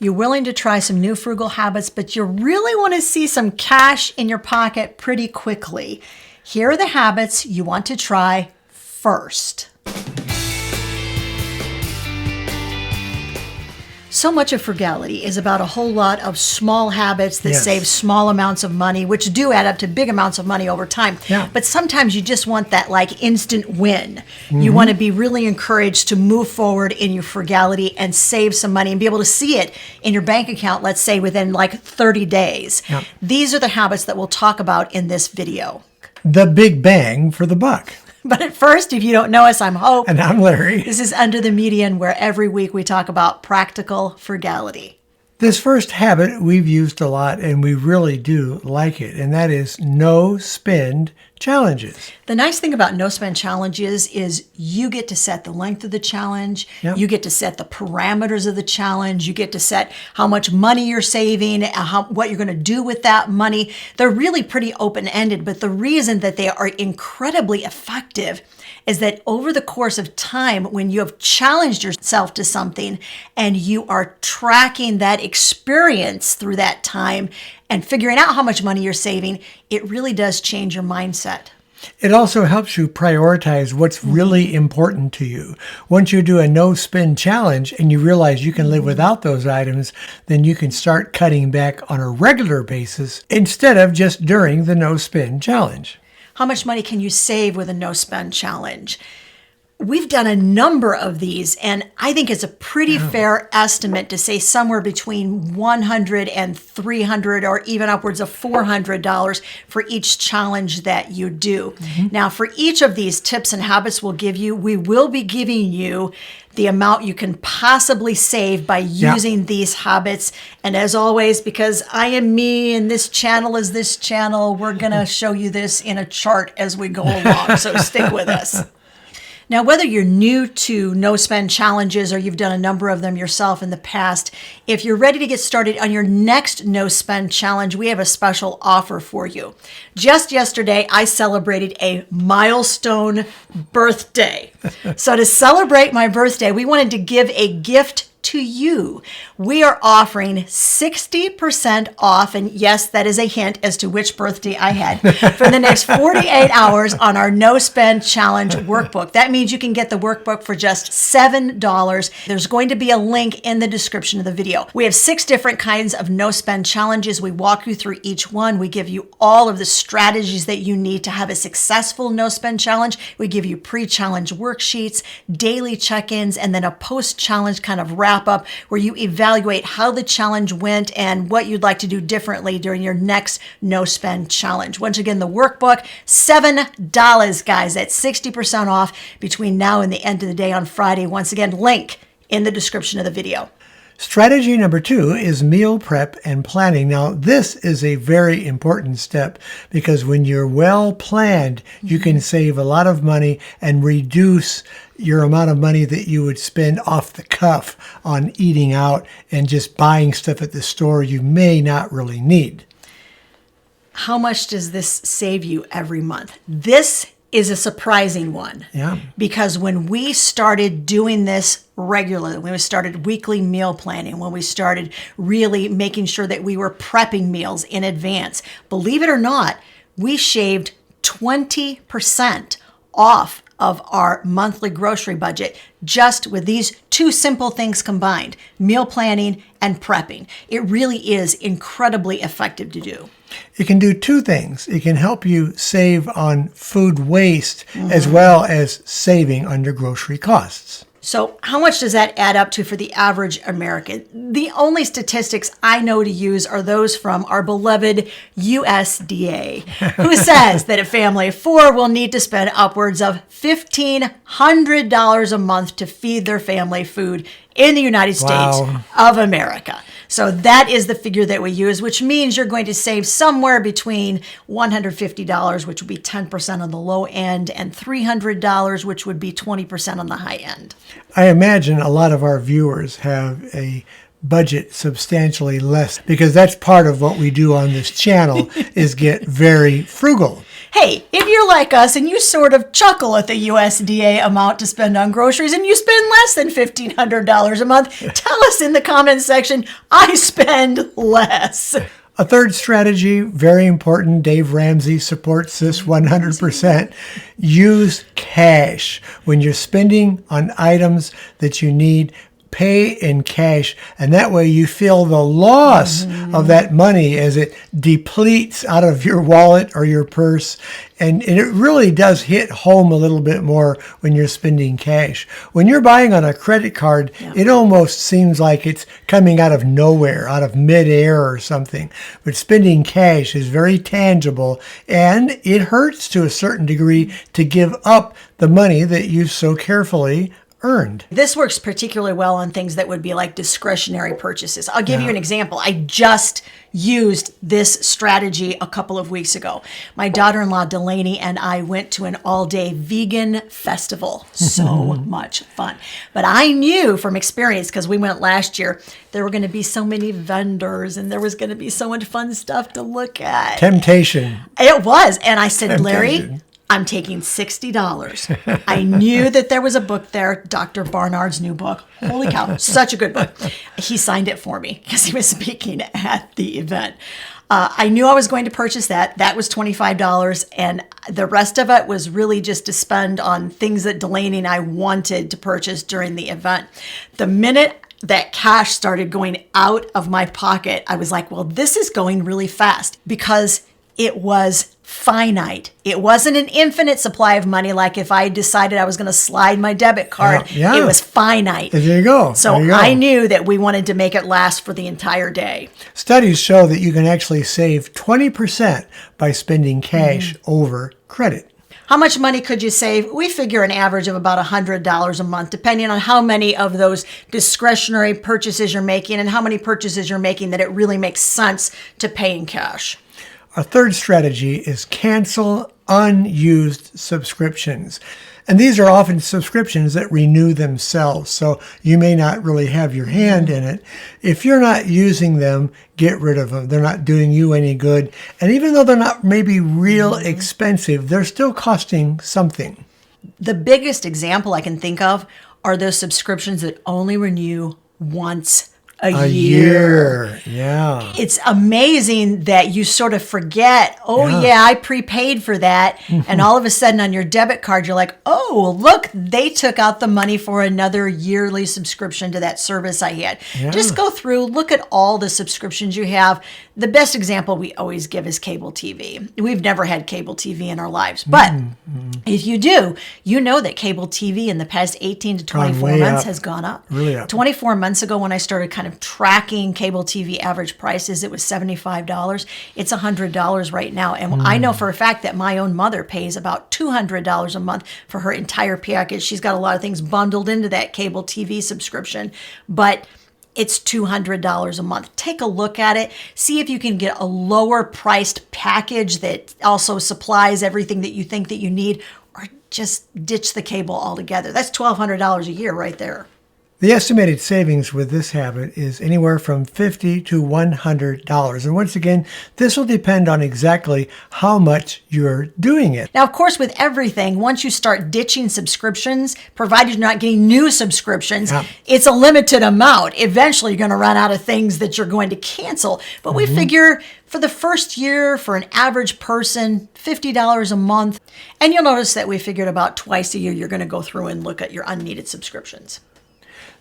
You're willing to try some new frugal habits, but you really want to see some cash in your pocket pretty quickly. Here are the habits you want to try first. So much of frugality is about a whole lot of small habits that save small amounts of money, which do add up to big amounts of money over time. Yeah. But sometimes you just want that like instant win. You want to be really encouraged to move forward in your frugality and save some money and be able to see it in your bank account, let's say within like 30 days. Yeah. These are the habits that we'll talk about in this video. The big bang for the buck. But at first, if you don't know us, I'm Hope. And I'm Larry. This is Under the Median, where every week we talk about practical frugality. This first habit we've used a lot, and we really do like it, and that is no spend challenges. The nice thing about no spend challenges is you get to set the length of the challenge. Yep. You get to set the parameters of the challenge. You get to set how much money you're saving, what you're going to do with that money. They're really pretty open-ended, but the reason that they are incredibly effective is that over the course of time, when you have challenged yourself to something and you are tracking that experience through that time and figuring out how much money you're saving, it really does change your mindset. It also helps you prioritize what's really important to you. Once you do a no-spend challenge and you realize you can live without those items, then you can start cutting back on a regular basis instead of just during the no-spend challenge. How much money can you save with a no-spend challenge? We've done a number of these, and I think it's a pretty fair estimate to say somewhere between $100 and $300 or even upwards of $400 for each challenge that you do. Now, for each of these tips and habits we'll give you, we will be giving you the amount you can possibly save by using these habits. And as always, because I am me and this channel is this channel, we're going to show you this in a chart as we go along. So stick with us. Now, whether you're new to no-spend challenges or you've done a number of them yourself in the past, if you're ready to get started on your next no-spend challenge, we have a special offer for you. Just yesterday, I celebrated a milestone birthday. So to celebrate my birthday, we wanted to give a gift to you. We are offering 60% off, and yes, that is a hint as to which birthday I had, for the next 48 hours on our No Spend Challenge workbook. That means you can get the workbook for just $7. There's going to be a link in the description of the video. We have 6 different kinds of no spend challenges. We walk you through each one. We give you all of the strategies that you need to have a successful no spend challenge. We give you pre-challenge worksheets, daily check-ins, and then a post-challenge kind of wrap up where you evaluate how the challenge went and what you'd like to do differently during your next no spend challenge. Once again, the workbook, $7, guys. That's 60% off between now and the end of the day on Friday. Once again, link in the description of the video. Strategy number 2 is meal prep and planning. Now, this is a very important step because when you're well planned, you can save a lot of money and reduce your amount of money that you would spend off the cuff on eating out and just buying stuff at the store you may not really need. How much does this save you every month? This is a surprising one. Yeah. Because when we started doing this regularly, when we started weekly meal planning, when we started really making sure that we were prepping meals in advance, believe it or not, we shaved 20% off of our monthly grocery budget just with these 2 simple things combined, meal planning and prepping. It really is incredibly effective to do. It can do 2 things. It can help you save on food waste as well as saving on your grocery costs. So how much does that add up to for the average American? The only statistics I know to use are those from our beloved USDA, who says that a family of 4 will need to spend upwards of $1,500 a month to feed their family food in the United States of America. So that is the figure that we use, which means you're going to save somewhere between $150, which would be 10% on the low end, and $300, which would be 20% on the high end. I imagine a lot of our viewers have a budget substantially less because that's part of what we do on this channel is get very frugal. Hey, if you're like us and you sort of chuckle at the USDA amount to spend on groceries and you spend less than $1,500 a month, tell us in the comments section, I spend less. A third strategy, very important, Dave Ramsey supports this 100%. Use cash. When you're spending on items that you need, pay in cash, and that way you feel the loss of that money as it depletes out of your wallet or your purse. And it really does hit home a little bit more when you're spending cash. When you're buying on a credit card, it almost seems like it's coming out of nowhere, out of midair or something. But spending cash is very tangible, and it hurts to a certain degree to give up the money that you've so carefully earned. This works particularly well on things that would be like discretionary purchases. I'll give you an example. I just used this strategy a couple of weeks ago. My daughter-in-law Delaney and I went to an all-day vegan festival. So much fun. But I knew from experience, because we went last year, there were going to be so many vendors and there was going to be so much fun stuff to look at. Temptation. It was. And I said, Temptation. Larry, I'm taking $60. I knew that there was a book there, Dr. Barnard's new book. Holy cow, such a good book. He signed it for me because he was speaking at the event. I knew I was going to purchase that. That was $25. And the rest of it was really just to spend on things that Delaney and I wanted to purchase during the event. The minute that cash started going out of my pocket, I was like, well, this is going really fast because it was finite. It wasn't an infinite supply of money like if I decided I was going to slide my debit card. Yeah. It was finite. There you go. So There you go. I knew that we wanted to make it last for the entire day. Studies show that you can actually save 20% by spending cash over credit. How much money could you save? We figure an average of about $100 a month, depending on how many of those discretionary purchases you're making and how many purchases you're making that it really makes sense to pay in cash. A third strategy is cancel unused subscriptions. And these are often subscriptions that renew themselves, so you may not really have your hand in it. If you're not using them, get rid of them. They're not doing you any good. And even though they're not maybe real expensive, they're still costing something. The biggest example I can think of are those subscriptions that only renew once a year. Yeah. It's amazing that you sort of forget, I prepaid for that. And all of a sudden on your debit card, you're like, oh, look, they took out the money for another yearly subscription to that service I had. Yeah. Just go through, look at all the subscriptions you have. The best example we always give is cable TV. We've never had cable TV in our lives. But if you do, you know that cable TV in the past 18 to 24 months has gone up. Really up. 24 months ago when I started kind of tracking cable TV average prices, it was $75. It's $100 right now. And I know for a fact that my own mother pays about $200 a month for her entire package. She's got a lot of things bundled into that cable TV subscription, but it's $200 a month. Take a look at it. See if you can get a lower priced package that also supplies everything that you think that you need, or just ditch the cable altogether. That's $1,200 a year right there. The estimated savings with this habit is anywhere from $50 to $100. And once again, this will depend on exactly how much you're doing it. Now, of course, with everything, once you start ditching subscriptions, provided you're not getting new subscriptions, it's a limited amount. Eventually, you're going to run out of things that you're going to cancel. But we figure for the first year, for an average person, $50 a month. And you'll notice that we figured about twice a year, you're going to go through and look at your unneeded subscriptions.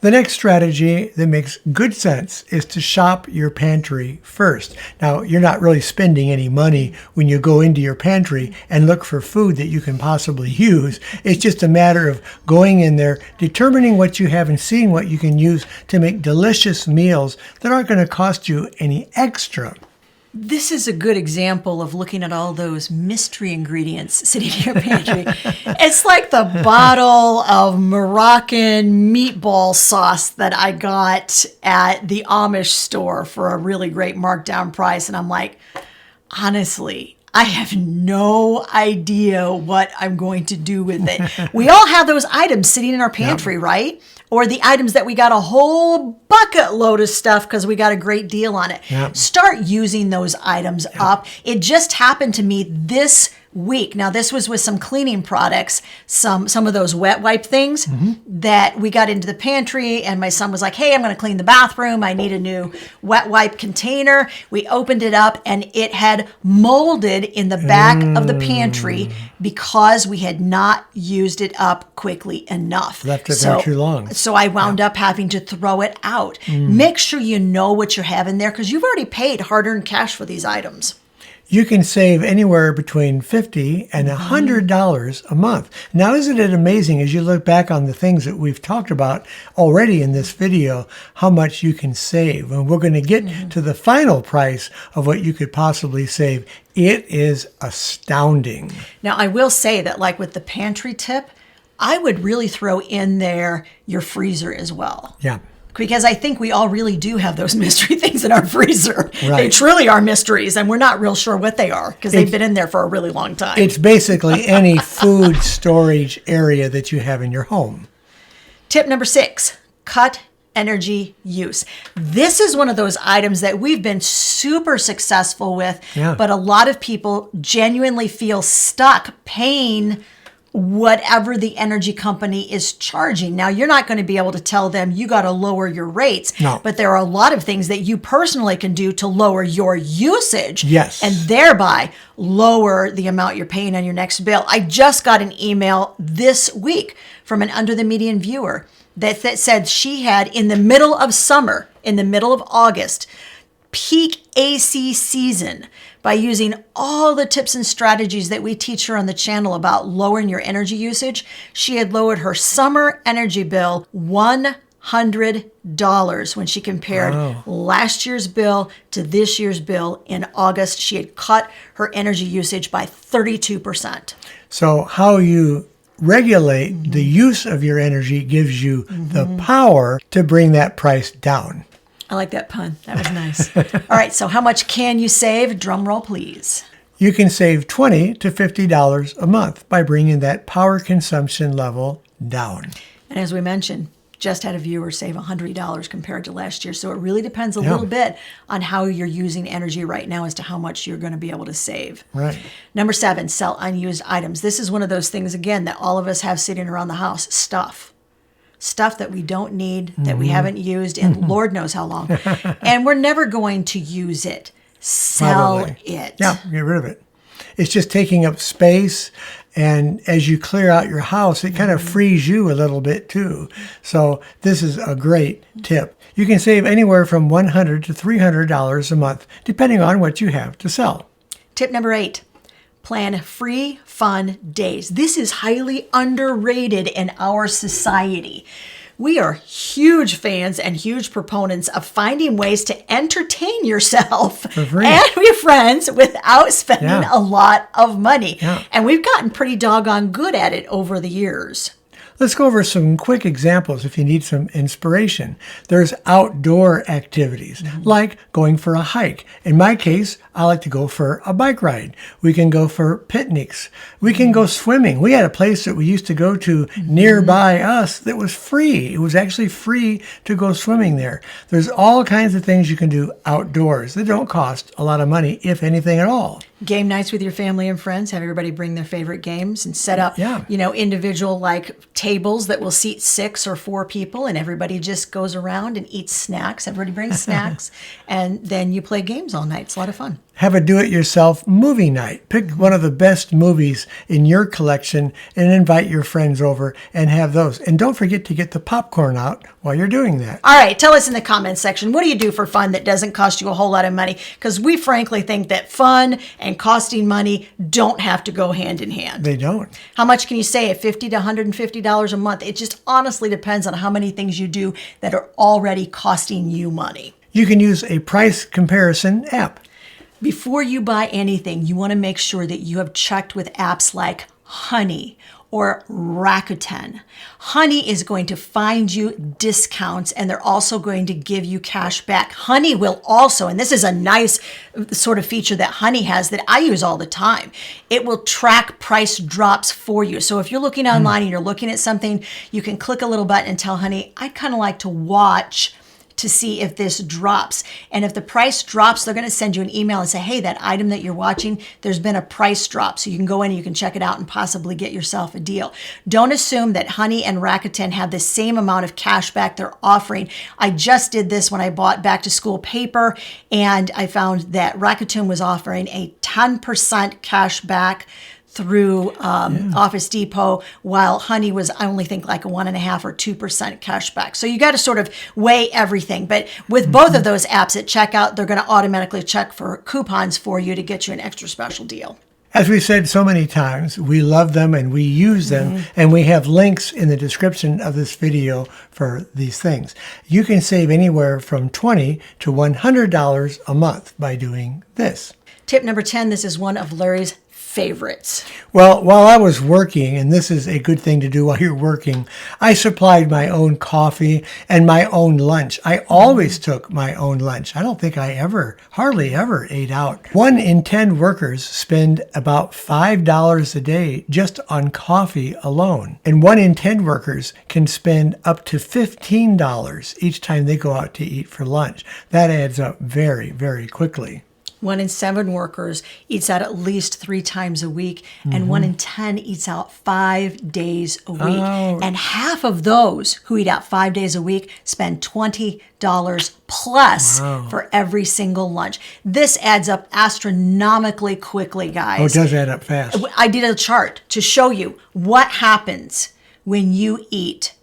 The next strategy that makes good sense is to shop your pantry first. Now, you're not really spending any money when you go into your pantry and look for food that you can possibly use. It's just a matter of going in there, determining what you have and seeing what you can use to make delicious meals that aren't going to cost you any extra. This is a good example of looking at all those mystery ingredients sitting in your pantry. It's like the bottle of Moroccan meatball sauce that I got at the Amish store for a really great markdown price. And I'm like, honestly, I have no idea what I'm going to do with it. We all have those items sitting in our pantry, right? Or the items that we got a whole bucket load of stuff because we got a great deal on it. Start using those items up. It just happened to me this week. Now, this was with some cleaning products, some of those wet wipe things that we got into the pantry, and my son was like, hey, I'm going to clean the bathroom. I need a new wet wipe container. We opened it up, and it had molded in the back of the pantry because we had not used it up quickly enough. Left it there too long. So I wound up having to throw it out. Make sure you know what you're having there because you've already paid hard-earned cash for these items. You can save anywhere between $50 and $100 a month. Now, isn't it amazing as you look back on the things that we've talked about already in this video, how much you can save? And we're going to get to the final price of what you could possibly save. It is astounding. Now, I will say that like with the pantry tip, I would really throw in there your freezer as well. Yeah. Because I think we all really do have those mystery things in our freezer. Right. They truly are mysteries, and we're not real sure what they are because they've been in there for a really long time. It's basically any food storage area that you have in your home. Tip number 6, cut energy use. This is one of those items that we've been super successful with, but a lot of people genuinely feel stuck paying whatever the energy company is charging. Now, you're not going to be able to tell them you got to lower your rates, but there are a lot of things that you personally can do to lower your usage and thereby lower the amount you're paying on your next bill. I just got an email this week from an under the median viewer that said she had in the middle of summer, in the middle of August, peak AC season by using all the tips and strategies that we teach her on the channel about lowering your energy usage. She had lowered her summer energy bill $100 when she compared last year's bill to this year's bill in August. She had cut her energy usage by 32%. So how you regulate the use of your energy gives you the power to bring that price down. I like that pun. That was nice. All right, so how much can you save? Drum roll, please. You can save $20 to $50 a month by bringing that power consumption level down. And as we mentioned, just had a viewer save $100 compared to last year. So it really depends a little bit on how you're using energy right now as to how much you're going to be able to save. Right. Number 7, sell unused items. This is one of those things, again, that all of us have sitting around the house. Stuff that we don't need, that we haven't used in Lord knows how long. And we're never going to use it. Sell it. Yeah, get rid of it. It's just taking up space. And as you clear out your house, it kind of frees you a little bit too. So this is a great tip. You can save anywhere from $100 to $300 a month, depending on what you have to sell. Tip number 8. Plan free, fun days. This is highly underrated in our society. We are huge fans and huge proponents of finding ways to entertain yourself and your friends without spending a lot of money. And we've gotten pretty doggone good at it over the years. Let's go over some quick examples if you need some inspiration. There's outdoor activities, like going for a hike. In my case, I like to go for a bike ride. We can go for picnics. We can go swimming. We had a place that we used to go to nearby us that was free. It was actually free to go swimming there. There's all kinds of things you can do outdoors that don't cost a lot of money, if anything at all. Game nights with your family and friends. Have everybody bring their favorite games and set up, individual tables that will seat 6 or 4 people, and everybody just goes around and eats snacks. Everybody brings snacks, and then you play games all night. It's a lot of fun. Have a do-it-yourself movie night. Pick one of the best movies in your collection and invite your friends over and have those. And don't forget to get the popcorn out while you're doing that. All right, tell us in the comments section, what do you do for fun that doesn't cost you a whole lot of money? Because we frankly think that fun and costing money don't have to go hand in hand. They don't. How much can you save? $50 to $150 a month. It just honestly depends on how many things you do that are already costing you money. You can use a price comparison app. Before you buy anything, you want to make sure that you have checked with apps like Honey or Rakuten. Honey is going to find you discounts, and they're also going to give you cash back. Honey will also, and this is a nice sort of feature that Honey has that I use all the time, it will track price drops for you. So if you're looking online and you're looking at something, you can click a little button and tell Honey, I'd kind of like to watch to see if this drops. And if the price drops, they're going to send you an email and say, hey, that item that you're watching, there's been a price drop. So you can go in and you can check it out and possibly get yourself a deal. Don't assume that Honey and Rakuten have the same amount of cash back they're offering. I just did this when I bought back to school paper, and I found that Rakuten was offering a 10% cash back through Office Depot, while Honey was, I only think, like a 1.5% or 2% cash back. So you got to sort of weigh everything. But with both of those apps at checkout, they're going to automatically check for coupons for you to get you an extra special deal. As we've said so many times, we love them and we use them, and we have links in the description of this video for these things. You can save anywhere from $20 to $100 a month by doing this. Tip number 10, this is one of Larry's favorites. Well, while I was working, and this is a good thing to do while you're working, I supplied my own coffee and my own lunch. I always took my own lunch. I don't think I hardly ever ate out. 1 in 10 workers spend about $5 a day just on coffee alone. And 1 in 10 workers can spend up to $15 each time they go out to eat for lunch. That adds up very, very quickly. 1 in 7 workers eats out at least 3 times a week, and 1 in 10 eats out 5 days a week. Oh. And half of those who eat out 5 days a week spend $20 plus for every single lunch. This adds up astronomically quickly, guys. Oh, it does add up fast. I did a chart to show you what happens when you eat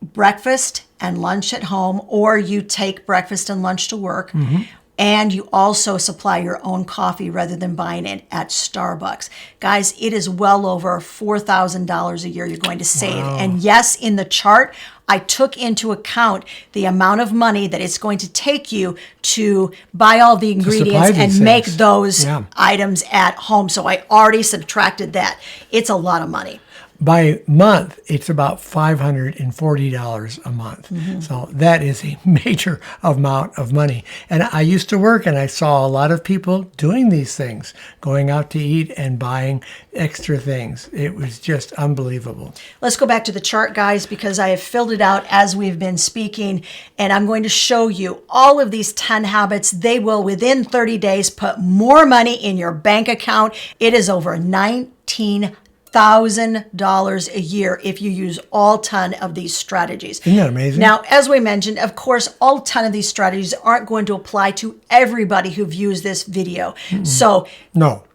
breakfast and lunch at home, or you take breakfast and lunch to work. And you also supply your own coffee rather than buying it at Starbucks. Guys, it is well over $4,000 a year you're going to save. Wow. And yes, in the chart, I took into account the amount of money that it's going to take you to buy all the ingredients and make those items at home. So I already subtracted that. It's a lot of money. By month, it's about $540 a month. So that is a major amount of money. And I used to work and I saw a lot of people doing these things, going out to eat and buying extra things. It was just unbelievable. Let's go back to the chart, guys, because I have filled it out as we've been speaking, and I'm going to show you all of these 10 habits. They will, within 30 days, put more money in your bank account. It is over $19,000 a year if you use all 10 of these strategies. Isn't that amazing? Now, as we mentioned, of course, all 10 of these strategies aren't going to apply to everybody who views this video. So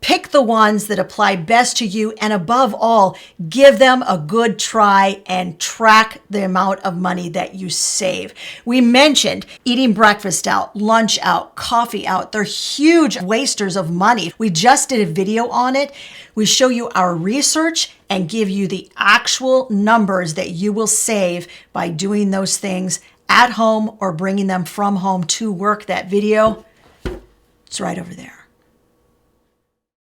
pick the ones that apply best to you, and above all, give them a good try and track the amount of money that you save. We mentioned eating breakfast out, lunch out, coffee out. They're huge wasters of money. We just did a video on it. We show you our research and give you the actual numbers that you will save by doing those things at home or bringing them from home to work. That video, it's right over there.